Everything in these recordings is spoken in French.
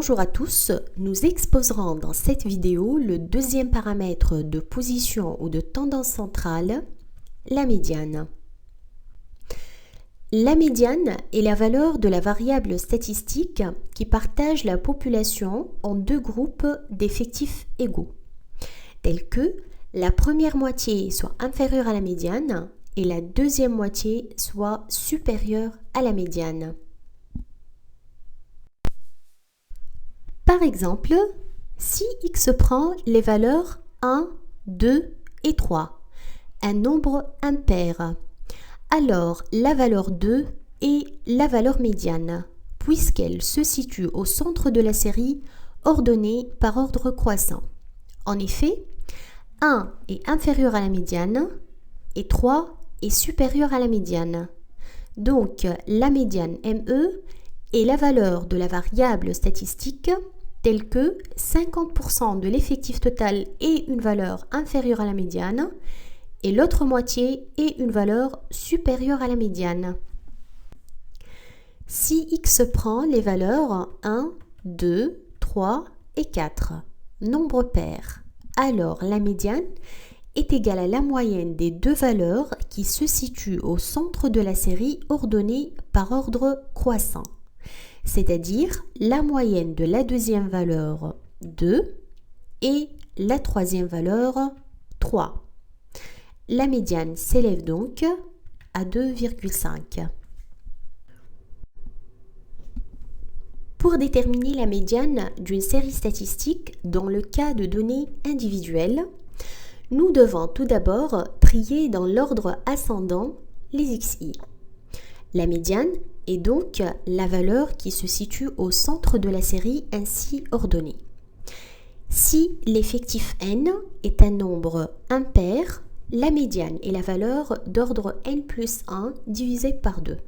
Bonjour à tous, nous exposerons dans cette vidéo le deuxième paramètre de position ou de tendance centrale, la médiane. La médiane est la valeur de la variable statistique qui partage la population en deux groupes d'effectifs égaux, tels que la première moitié soit inférieure à la médiane et la deuxième moitié soit supérieure à la médiane. Par exemple, si x prend les valeurs 1, 2 et 3, un nombre impair, alors la valeur 2 est la valeur médiane, puisqu'elle se situe au centre de la série ordonnée par ordre croissant. En effet, 1 est inférieur à la médiane et 3 est supérieur à la médiane. Donc, la médiane ME est la valeur de la variable statistique telle que 50% de l'effectif total est une valeur inférieure à la médiane et l'autre moitié est une valeur supérieure à la médiane. Si x prend les valeurs 1, 2, 3 et 4, nombres pairs, alors la médiane est égale à la moyenne des deux valeurs qui se situent au centre de la série ordonnée par ordre croissant, c'est-à-dire la moyenne de la deuxième valeur 2 et la troisième valeur 3. La médiane s'élève donc à 2,5. Pour déterminer la médiane d'une série statistique dans le cas de données individuelles, nous devons tout d'abord trier dans l'ordre ascendant les xi. La médiane est donc la valeur qui se situe au centre de la série ainsi ordonnée. Si l'effectif n est un nombre impair, la médiane est la valeur d'ordre n plus 1 divisé par 2.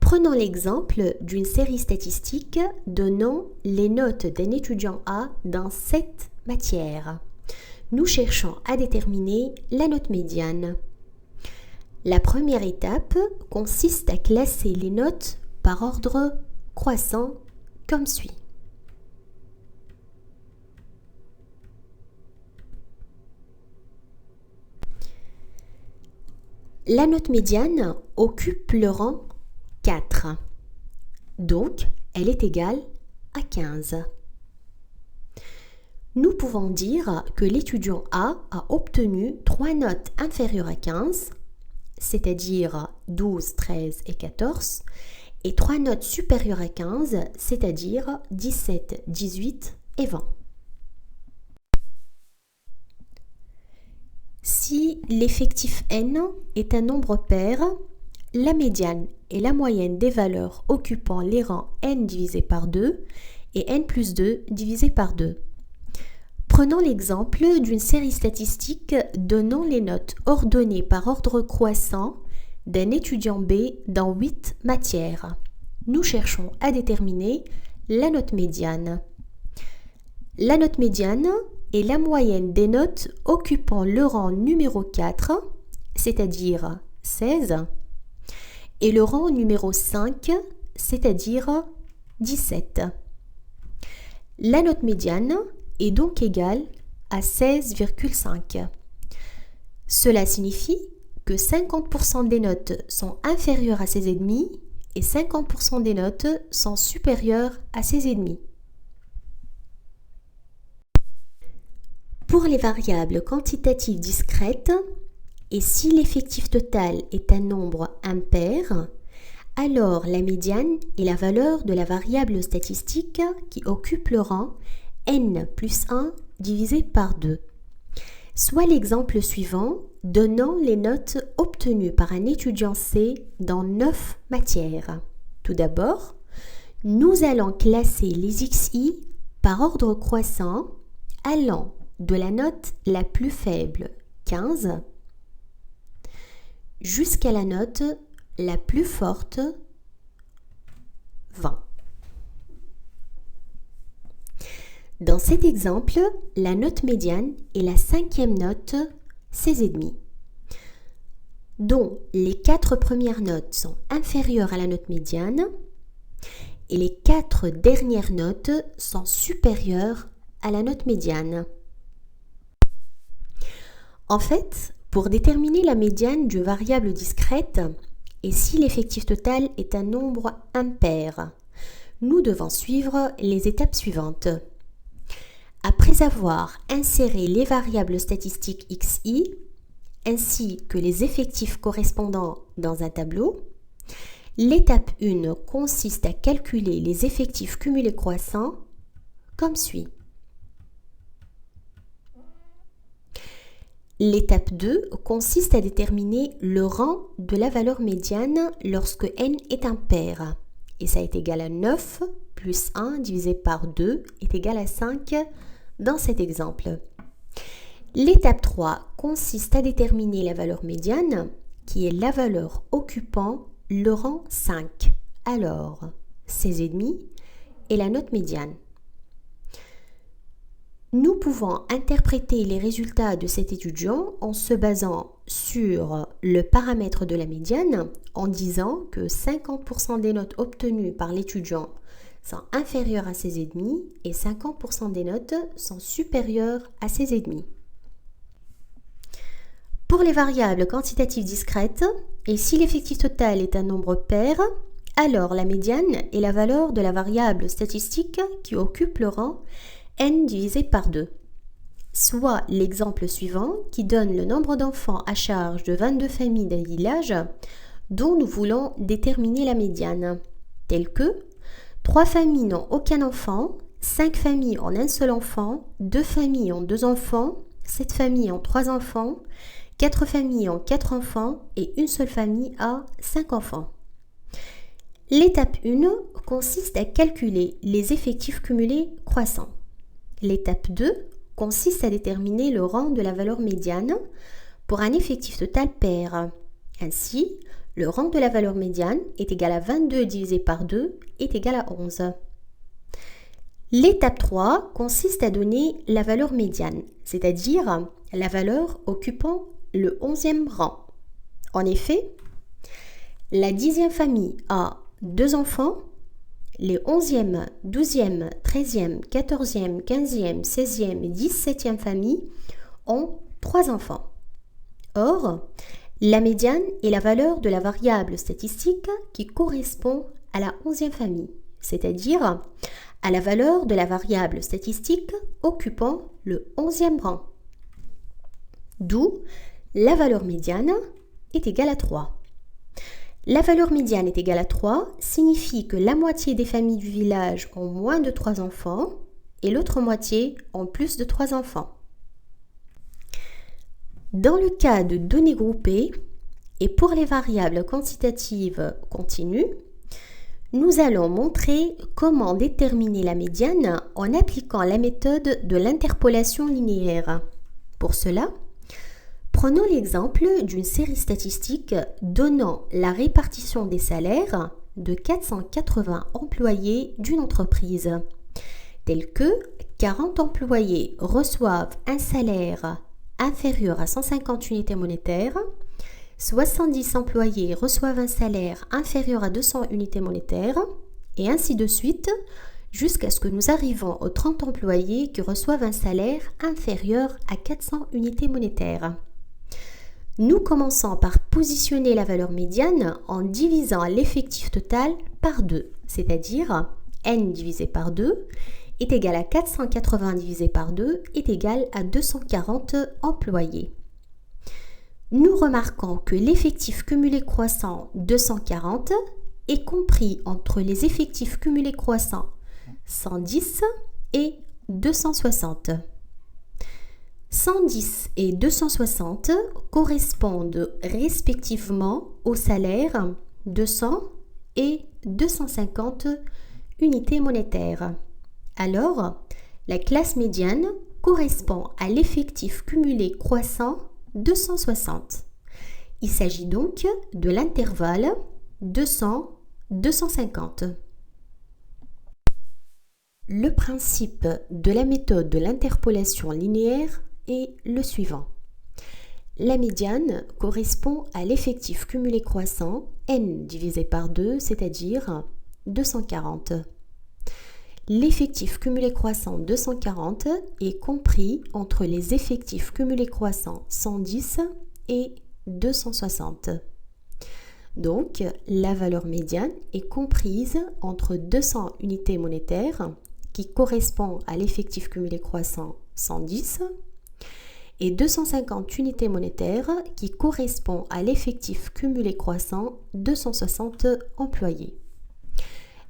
Prenons l'exemple d'une série statistique donnant les notes d'un étudiant A dans 7 matières. Nous cherchons à déterminer la note médiane. La première étape consiste à classer les notes par ordre croissant comme suit. La note médiane occupe le rang 4, donc elle est égale à 15. Nous pouvons dire que l'étudiant A a obtenu 3 notes inférieures à 15, c'est-à-dire 12, 13 et 14, et 3 notes supérieures à 15, c'est-à-dire 17, 18 et 20. Si l'effectif n est un nombre pair, la médiane est la moyenne des valeurs occupant les rangs n divisé par 2 et n plus 2 divisé par 2. Prenons l'exemple d'une série statistique donnant les notes ordonnées par ordre croissant d'un étudiant B dans 8 matières. Nous cherchons à déterminer la note médiane. La note médiane est la moyenne des notes occupant le rang numéro 4, c'est-à-dire 16, et le rang numéro 5, c'est-à-dire 17. La note médiane est donc égale à 16,5. Cela signifie que 50% des notes sont inférieures à 16,5 et 50% des notes sont supérieures à 16,5. Pour les variables quantitatives discrètes, et si l'effectif total est un nombre impair, alors la médiane est la valeur de la variable statistique qui occupe le rang n plus 1 divisé par 2. Soit l'exemple suivant donnant les notes obtenues par un étudiant C dans 9 matières. Tout d'abord, nous allons classer les xi par ordre croissant allant de la note la plus faible, 15, jusqu'à la note la plus forte, 20. Dans cet exemple, la note médiane est la cinquième note, 16,5, dont les 4 premières notes sont inférieures à la note médiane et les 4 dernières notes sont supérieures à la note médiane. En fait, pour déterminer la médiane d'une variable discrète, et si l'effectif total est un nombre impair, nous devons suivre les étapes suivantes. Après avoir inséré les variables statistiques xi, ainsi que les effectifs correspondants dans un tableau, l'étape 1 consiste à calculer les effectifs cumulés croissants comme suit. L'étape 2 consiste à déterminer le rang de la valeur médiane lorsque n est impair. Et ça est égal à 9 plus 1 divisé par 2 est égal à 5 dans cet exemple. L'étape 3 consiste à déterminer la valeur médiane, qui est la valeur occupant le rang 5. Alors, 16,5 est la note médiane. Nous pouvons interpréter les résultats de cet étudiant en se basant sur le paramètre de la médiane en disant que 50% des notes obtenues par l'étudiant sont inférieures à 16,5 et 50% des notes sont supérieures à 16,5. Pour les variables quantitatives discrètes, et si l'effectif total est un nombre pair, alors la médiane est la valeur de la variable statistique qui occupe le rang n divisé par 2, soit l'exemple suivant qui donne le nombre d'enfants à charge de 22 familles d'un village dont nous voulons déterminer la médiane, tel que 3 familles n'ont aucun enfant, 5 familles ont un seul enfant, 2 familles ont 2 enfants, 7 familles ont 3 enfants, 4 familles ont 4 enfants et une seule famille a 5 enfants. L'étape 1 consiste à calculer les effectifs cumulés croissants. L'étape 2 consiste à déterminer le rang de la valeur médiane pour un effectif total pair. Ainsi, le rang de la valeur médiane est égal à 22 divisé par 2 est égal à 11. L'étape 3 consiste à donner la valeur médiane, c'est-à-dire la valeur occupant le 11e rang. En effet, la 10e famille a 2 enfants, les 11e, 12e, 13e, 14e, 15e, 16e et 17e familles ont 3 enfants. Or, la médiane est la valeur de la variable statistique qui correspond à la 11e famille, c'est-à-dire à la valeur de la variable statistique occupant le 11e rang. D'où la valeur médiane est égale à 3. La valeur médiane est égale à 3 signifie que la moitié des familles du village ont moins de 3 enfants et l'autre moitié ont plus de 3 enfants. Dans le cas de données groupées et pour les variables quantitatives continues, nous allons montrer comment déterminer la médiane en appliquant la méthode de l'interpolation linéaire. Pour cela, prenons l'exemple d'une série statistique donnant la répartition des salaires de 480 employés d'une entreprise, tels que 40 employés reçoivent un salaire inférieur à 150 unités monétaires, 70 employés reçoivent un salaire inférieur à 200 unités monétaires, et ainsi de suite, jusqu'à ce que nous arrivons aux 30 employés qui reçoivent un salaire inférieur à 400 unités monétaires. Nous commençons par positionner la valeur médiane en divisant l'effectif total par 2, c'est-à-dire n divisé par 2 est égal à 480 divisé par 2 est égal à 240 employés. Nous remarquons que l'effectif cumulé croissant 240 est compris entre les effectifs cumulés croissants 110 et 260. 110 et 260 correspondent respectivement aux salaires 200 et 250 unités monétaires. Alors, la classe médiane correspond à l'effectif cumulé croissant 260. Il s'agit donc de l'intervalle 200-250. Le principe de la méthode de l'interpolation linéaire est le suivant. La médiane correspond à l'effectif cumulé croissant n divisé par 2, c'est-à-dire 240. L'effectif cumulé croissant 240 est compris entre les effectifs cumulés croissants 110 et 260. Donc, la valeur médiane est comprise entre 200 unités monétaires qui correspond à l'effectif cumulé croissant 110 et 250 unités monétaires qui correspond à l'effectif cumulé croissant 260 employés.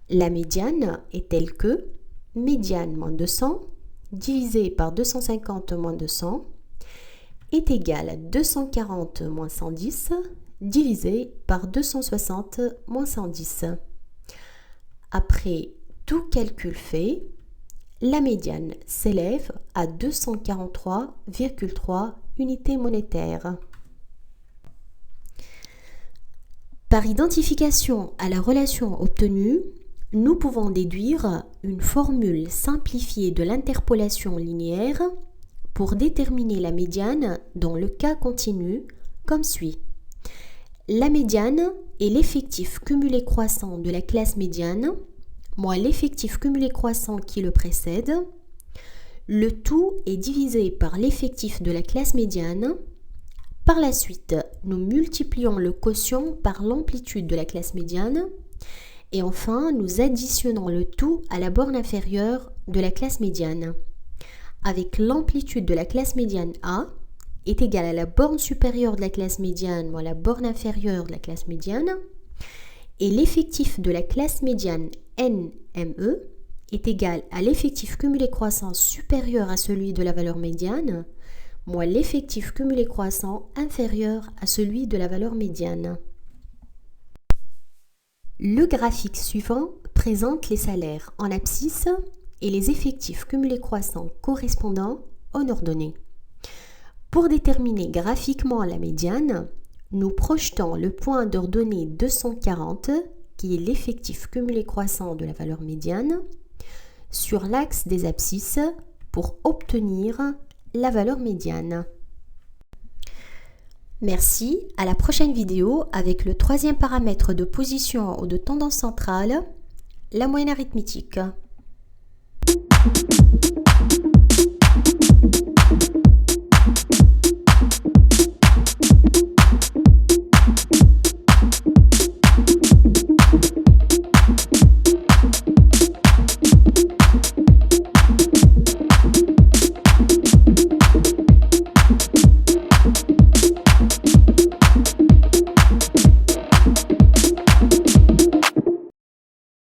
La médiane est telle que médiane moins 200 divisé par 250 moins 200 est égal à 240 moins 110 divisé par 260 moins 110. Après tout calcul fait, la médiane s'élève à 243,3 unités monétaires. Par identification à la relation obtenue, nous pouvons déduire une formule simplifiée de l'interpolation linéaire pour déterminer la médiane dans le cas continu comme suit. La médiane est l'effectif cumulé croissant de la classe médiane moins l'effectif cumulé croissant qui le précède. Le tout est divisé par l'effectif de la classe médiane. Par la suite, nous multiplions le quotient par l'amplitude de la classe médiane. Et enfin, nous additionnons le tout à la borne inférieure de la classe médiane. Avec l'amplitude de la classe médiane A est égale à la borne supérieure de la classe médiane moins la borne inférieure de la classe médiane. Et l'effectif de la classe médiane NME est égal à l'effectif cumulé croissant supérieur à celui de la valeur médiane, moins l'effectif cumulé croissant inférieur à celui de la valeur médiane. Le graphique suivant présente les salaires en abscisse et les effectifs cumulés croissants correspondants en ordonnée. Pour déterminer graphiquement la médiane, nous projetons le point d'ordonnée 240, qui est l'effectif cumulé croissant de la valeur médiane, sur l'axe des abscisses pour obtenir la valeur médiane. Merci, à la prochaine vidéo avec le troisième paramètre de position ou de tendance centrale, la moyenne arithmétique.